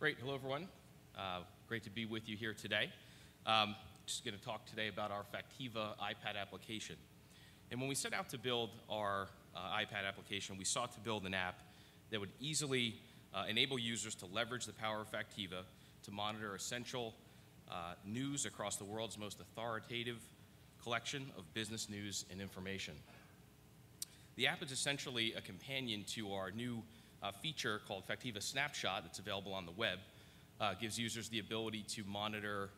Great. Hello, everyone. Great to be with you here today. Just going to talk today about our Factiva iPad application. And when we set out to build our iPad application, we sought to build an app that would easily enable users to leverage the power of Factiva to monitor essential news across the world's most authoritative collection of business news and information. The app is essentially a companion to our new feature called Factiva Snapshot that's available on the web. Gives users the ability to monitor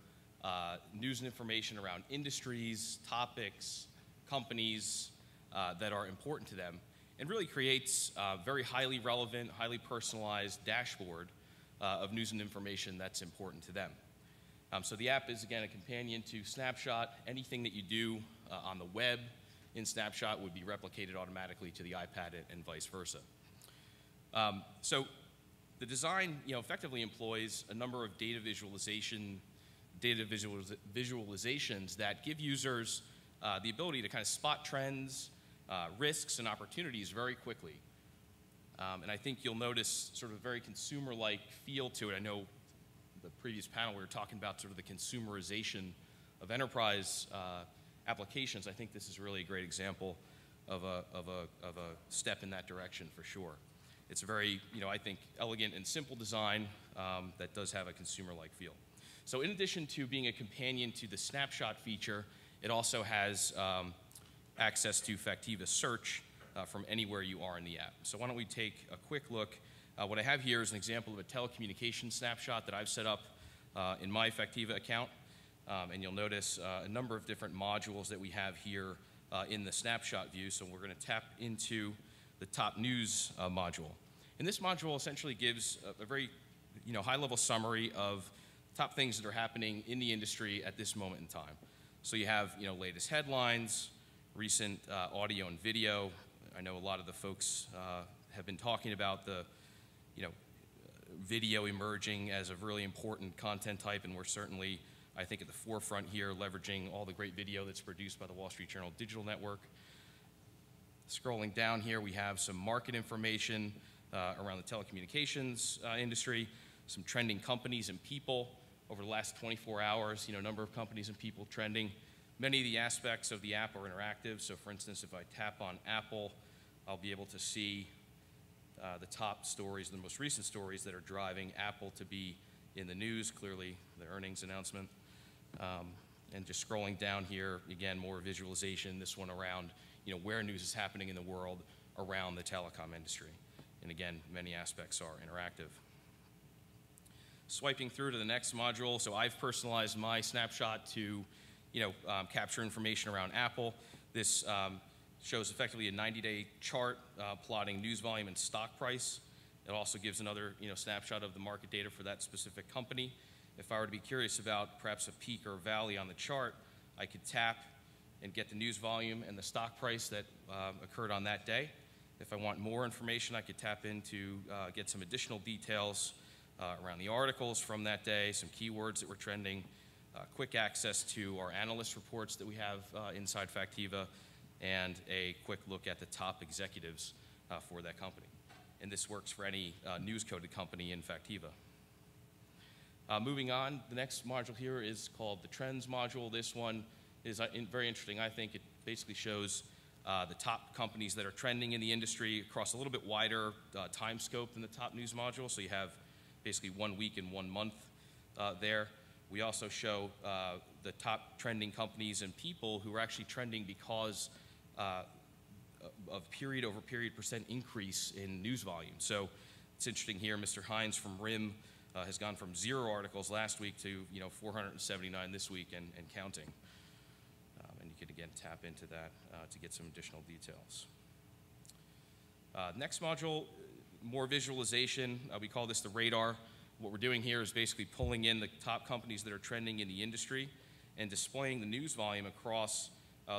news and information around industries, topics, companies that are important to them, and really creates a very highly relevant, highly personalized dashboard of news and information that's important to them. So the app is, again, a companion to Snapshot. Anything that you do on the web in Snapshot would be replicated automatically to the iPad and vice versa. So the design, effectively employs a number of data visualizations that give users the ability to kind of spot trends, risks, and opportunities very quickly. And I think you'll notice sort of a very consumer-like feel to it. I know the previous panel we were talking about sort of the consumerization of enterprise applications. I think this is really a great example of a step in that direction for sure. It's a very, I think, elegant and simple design that does have a consumer-like feel. So in addition to being a companion to the Snapshot feature, it also has access to Factiva Search from anywhere you are in the app. So why don't we take a quick look. What I have here is an example of a telecommunications snapshot that I've set up in my Factiva account. And you'll notice a number of different modules that we have here in the snapshot view. So we're going to tap into the top news module. And this module essentially gives a very high-level summary of top things that are happening in the industry at this moment in time. So you have latest headlines, recent audio and video. I know a lot of the folks have been talking about the video emerging as a really important content type, and we're certainly, I think, at the forefront here, leveraging all the great video that's produced by the Wall Street Journal Digital Network. Scrolling down here, we have some market information around the telecommunications industry, some trending companies and people over the last 24 hours, number of companies and people trending. Many of the aspects of the app are interactive. So for instance, if I tap on Apple, I'll be able to see the top stories, the most recent stories that are driving Apple to be in the news, clearly the earnings announcement. And just scrolling down here, again, more visualization, this one around where news is happening in the world around the telecom industry. And again, many aspects are interactive. Swiping through to the next module, so I've personalized my snapshot to capture information around Apple. This shows effectively a 90-day chart plotting news volume and stock price. It also gives another snapshot of the market data for that specific company. If I were to be curious about perhaps a peak or a valley on the chart, I could tap and get the news volume and the stock price that occurred on that day. If I want more information, I could tap in to get some additional details around the articles from that day, some keywords that were trending, quick access to our analyst reports that we have inside Factiva, and a quick look at the top executives for that company. And this works for any news-coded company in Factiva. Moving on, the next module here is called the Trends module. This one is very interesting. I think it basically shows the top companies that are trending in the industry across a little bit wider time scope than the top news module. So you have basically 1 week and 1 month there. We also show the top trending companies and people who are actually trending because of period over period % increase in news volume. So it's interesting here, Mr. Hines from RIM has gone from 0 articles last week to 479 this week and counting. And you could again tap into that to get some additional details. Next module, more visualization. We call this the radar. What we're doing here is basically pulling in the top companies that are trending in the industry and displaying the news volume across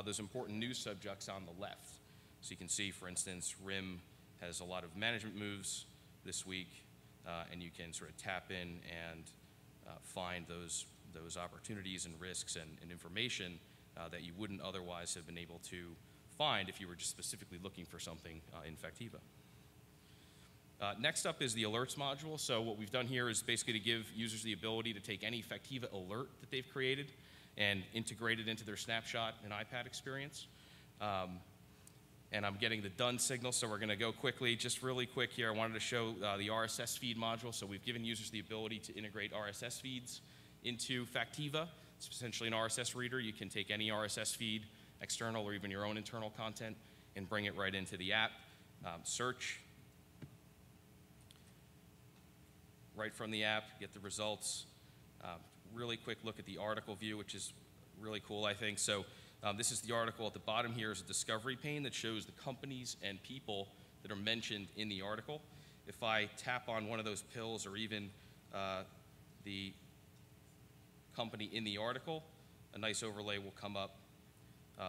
those important news subjects on the left. So you can see, for instance, RIM has a lot of management moves this week, and you can sort of tap in and find those opportunities and risks and information that you wouldn't otherwise have been able to find if you were just specifically looking for something in Factiva. Next up is the alerts module. So what we've done here is basically to give users the ability to take any Factiva alert that they've created and integrate it into their snapshot and iPad experience. And I'm getting the done signal, so we're going to go quickly. Just really quick here, I wanted to show the RSS feed module. So we've given users the ability to integrate RSS feeds into Factiva. It's essentially an RSS reader. You can take any RSS feed, external or even your own internal content, and bring it right into the app. Search right from the app, get the results. Really quick look at the article view, which is really cool, I think. So this is the article. At the bottom here is a discovery pane that shows the companies and people that are mentioned in the article. If I tap on one of those pills or even the company in the article, a nice overlay will come up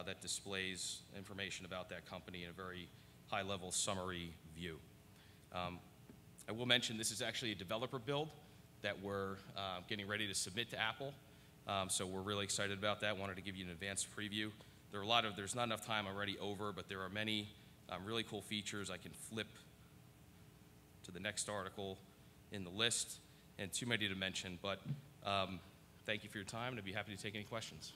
that displays information about that company in a very high-level summary view. I will mention this is actually a developer build that we're getting ready to submit to Apple. So we're really excited about that. Wanted to give you an advanced preview. There's not enough time already over, but there are many really cool features. I can flip to the next article in the list, and too many to mention, but thank you for your time, and I'd be happy to take any questions.